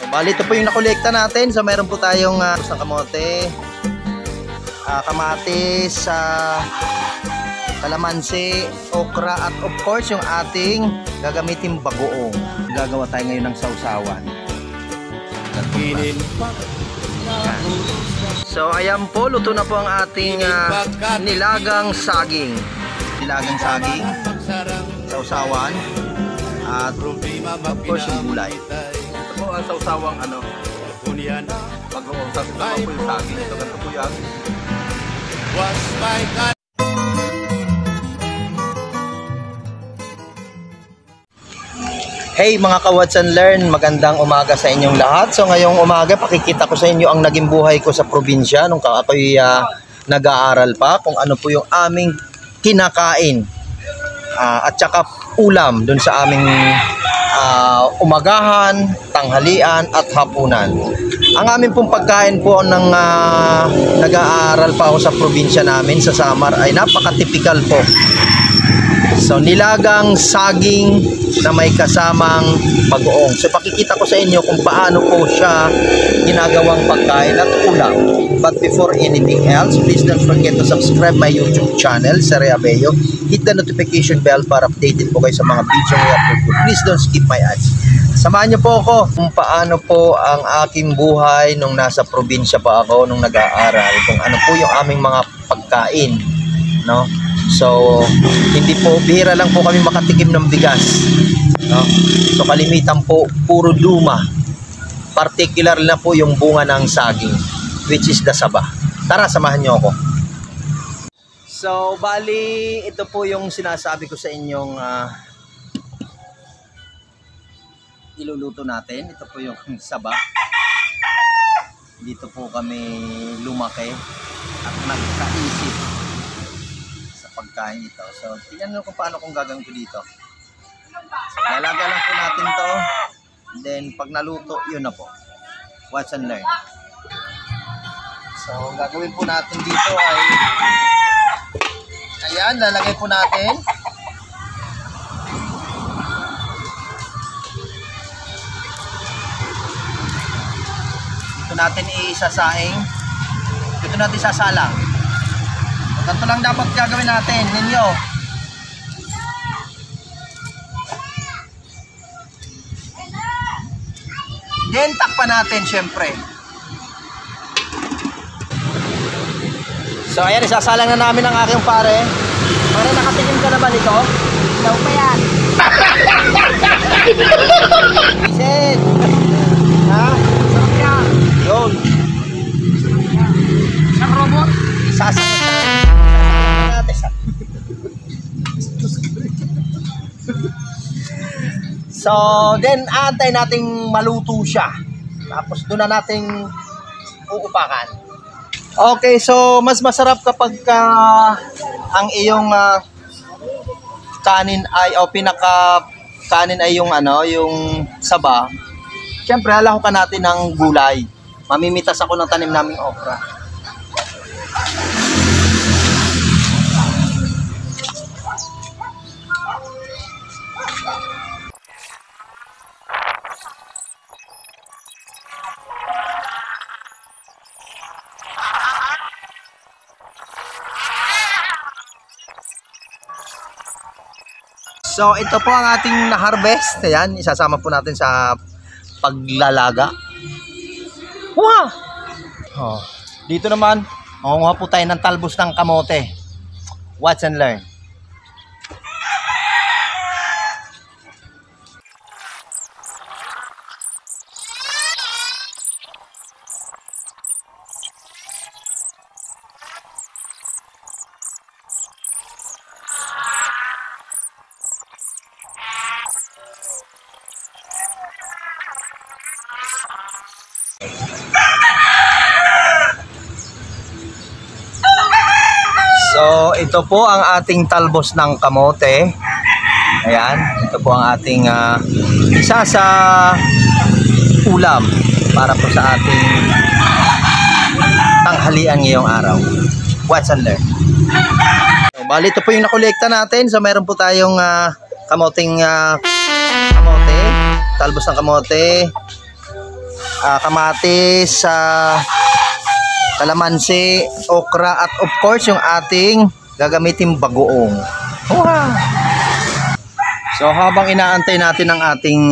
Bali, ito po yung nakolekta natin. So, meron po tayong ng kamote, kamatis, kalamansi, okra, at of course, yung ating gagamitin bagoong. Gagawa tayo ngayon ng sausawan. So, ayan po, luto na po ang ating nilagang saging. Nilagang saging, sausawan, at of course, yung gulay. Ito po ang sausawang bagoong. Tapos ito po yung saging. Ito ganito po yan. Hey mga ka-Watch and Learn, magandang umaga sa inyong lahat. So ngayong umaga, pakikita ko sa inyo ang naging buhay ko sa probinsya nung ako'y nag-aaral pa, kung ano po yung aming kinakain at saka ulam dun sa aming umagahan, tanghalian at hapunan. Ang aming pong pagkain po ng nag-aaral pa ako sa probinsya namin sa Samar ay napaka-typical po. So nilagang saging na may kasamang bagoong. So pakikita ko sa inyo kung paano po siya ginagawang pagkain at ulam. But before anything else, please don't forget to subscribe my YouTube channel, Sir Abello. Hit the notification bell para updated po kayo sa mga video na i-upload ko. Please don't skip my ads. Samahan niyo po ako kung paano po ang aking buhay nung nasa probinsya pa ako nung nag-aaral. Kung ano po yung aming mga pagkain, no? So, hindi po, bihira lang po kami makatikim ng bigas, no? So, kalimitan po, puro duma. Particular na po yung bunga ng saging, which is the saba. Tara, samahan nyo ako. So, bali, ito po yung sinasabi ko sa inyong iluluto natin. Ito po yung saba. Dito po kami lumaki at nagkaisip pagkain ito. So, tingnan nyo kung paano kung gagawin ko dito. So, lalaga lang po natin to. Then, pag naluto, yun na po. Watch and learn. So, gagawin po natin dito ay ayan, lalagay po natin. Dito natin isasaing. Dito natin sasalang. Ganito lang dapat gagawin natin ninyo. Then takpan natin syempre. So ayan, isasalang na namin ang aking pare. Pare, nakatikim ka na ba nito? Daw pa yan. Isit. Ha? Yun. Isang robot. Isasalang na. So, then antay nating maluto siya. Tapos doon na nating uupakan. Okay, so mas masarap kapag ang iyong kanin ay pinaka kanin ay yung yung saba. Siyempre, halahukan natin ng gulay. Mamimitas ako ng tanim naming okra. So, ito po ang ating na-harvest. Ayan, isasama po natin sa paglalaga. Wow! Oh, dito naman, mangunguha po tayo ng talbos ng kamote. Watch and learn. So, ito po ang ating talbos ng kamote. Ayan, ito po ang ating isa sa ulam para po sa ating tanghalian ngayong araw. Watch and learn. So, bali, ito po yung nakolekta natin. So, meron po tayong kamoting kamote, talbos ng kamote, kamatis, kalamansi, okra, at of course yung ating gagamitin bagoong. Wow! So habang inaantay natin ang ating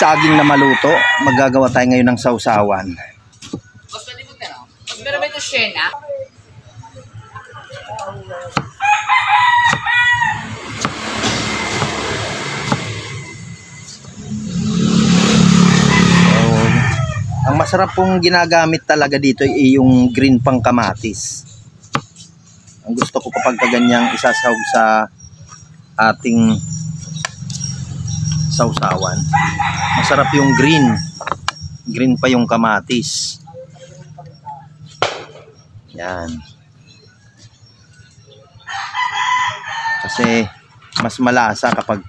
saging na maluto, maggagawa tayo ngayon ng sausawan. Pero may ito siya. Ang masarap pong ginagamit talaga dito ay yung green pang kamatis. Ang gusto ko kapag ganyang isasahog sa ating sausawan. Masarap yung green. Green pa yung kamatis. Yan. Kasi mas malasa kapag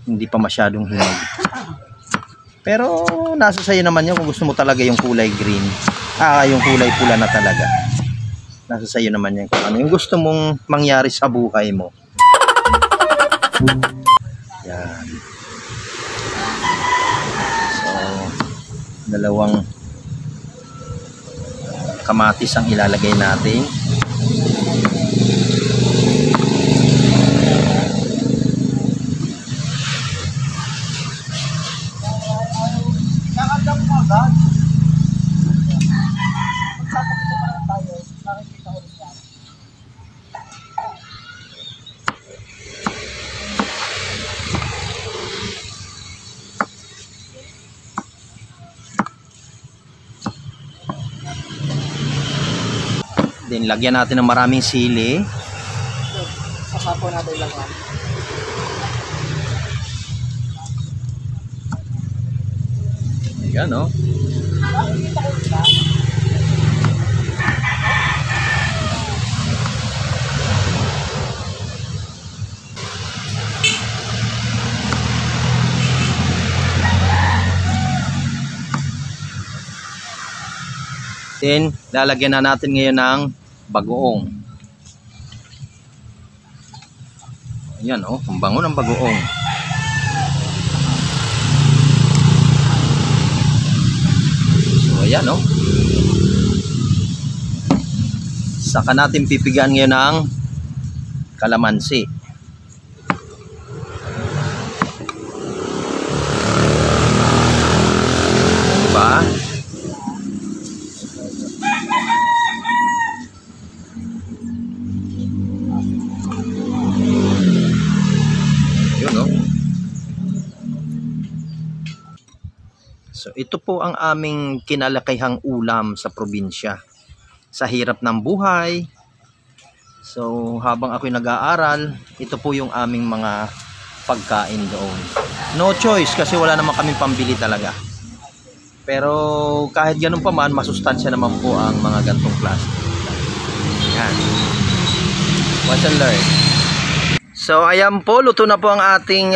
hindi pa masyadong hinog. Pero nasa sayo naman yun kung gusto mo talaga yung kulay green. Yung kulay pula na talaga. Nasa sayo naman yan kung ano yung gusto mong mangyari sa buhay mo. Yan. So, dalawang kamatis ang ilalagay natin. Then lagyan natin ng maraming sili. Sasapo natin lang. Ayan, no? Then, lalagyan na natin ngayon ng bagoong. Ayan, oh, ang bango ng bagoong. So, ayan, oh. Saka natin pipigaan ngayon ng kalamansi. Diba? So ito po ang aming kinalakihang ulam sa probinsya. Sa hirap ng buhay. So habang ako'y nag-aaral, ito po yung aming mga pagkain doon. No choice kasi wala naman kaming pambili talaga. Pero kahit ganun pa man, masustansya naman po ang mga gantong klase. Yan. Watch and learn. So ayan po, luto na po ang ating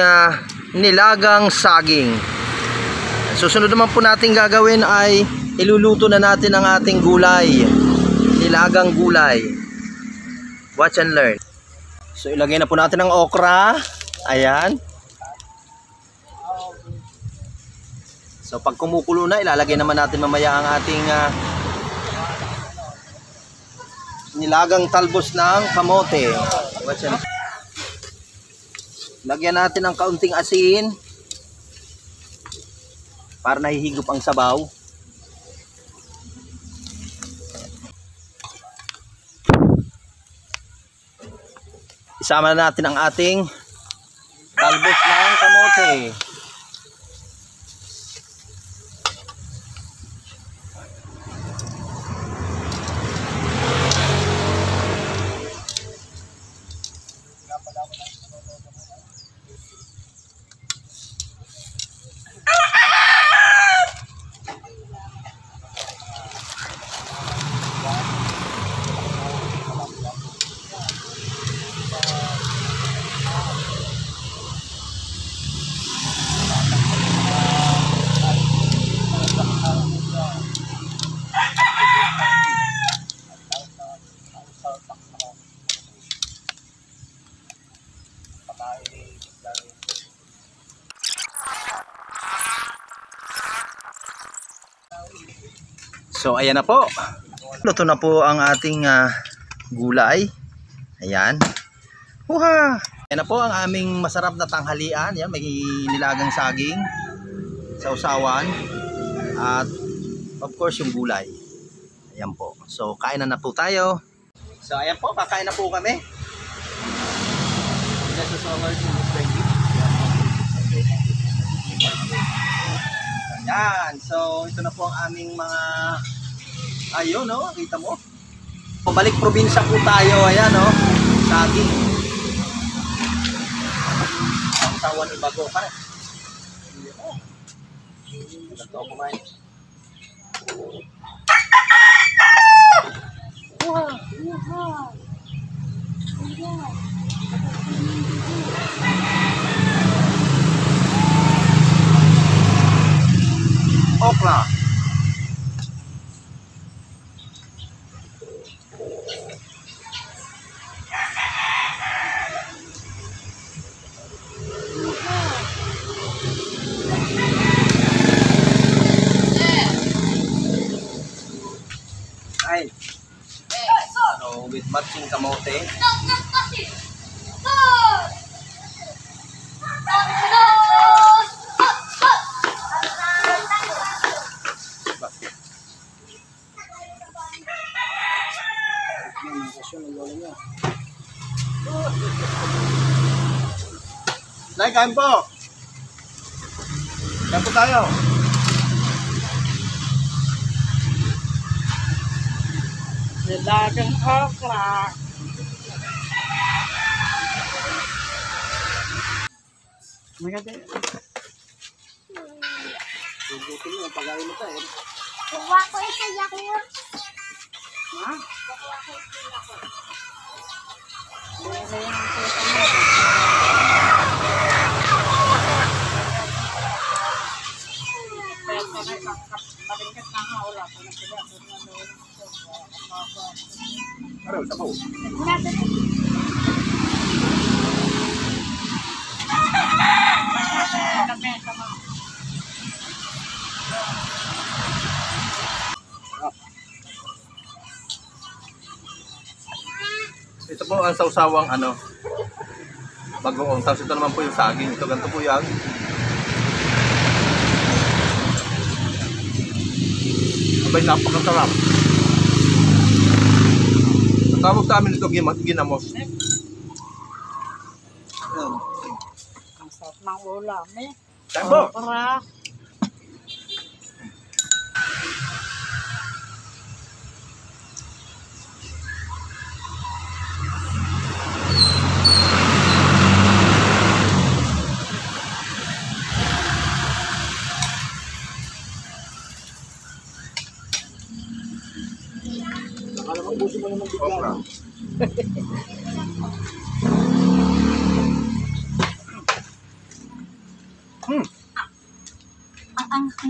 nilagang saging. Susunod naman po natin gagawin ay iluluto na natin ang ating gulay. Nilagang gulay. Watch and learn. So ilagay na po natin ang okra. Ayan. So pag kumukulo na, ilalagay naman natin mamaya ang ating nilagang talbos ng kamote. Watch and learn. Lagyan natin ng kaunting asin para nahihigop ang sabaw. Isama na natin ang ating talbos ng kamote. So ayan na po. Luto na po ang ating gulay. Ayan. Huha! Ayan na po ang aming masarap na tanghalian. Yan, may nilagang saging, sausawan, at of course yung gulay. Ayan po. So kain na po tayo. So ayan po, kakain na po kami. Ayan. So ito na po ang aming mga ayun, no? Kita mo? Pabalik probinsya po tayo. Ayan, no? Saging. Ang tawan ni Bago pa. Ito kumain. Okra. Ay. So with matching kamote. Nay, kain po. Kain po tayo. Nilagang okra. Maganda. Bubutin mo, pag-awin mo tayo. Kuha ko isa yakyo. Ha? Ano, sabaw. Ito po ang sausawang ano, bagoong. Tapos ito naman po yung saging. Ito, ganito po yan. Abay, napakasarap. Ang tawag sa amin ito, ginamos. Ang sarap ng ulam eh. Kain po. Okra. Okra.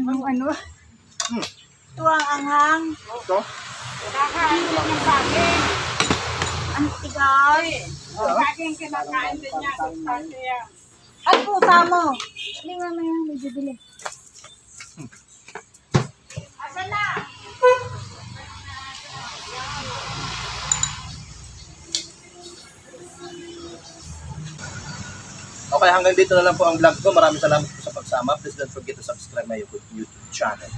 Ang ano? Ito ang anghang. Ito. Kakain din ng saging. Ang tigas. Saging kinakain din niya. Sustansya yan. Ay, puta mo. Hindi mo na yung medyo bili. Asan na? Okay, hanggang dito na lang po ang vlog ko. Maraming salamat po sa pagsama. Please don't forget to subscribe my YouTube channel.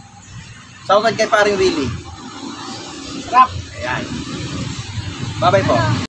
Shoutout kay paring Willie. Sarap. Ayan. Bye-bye po.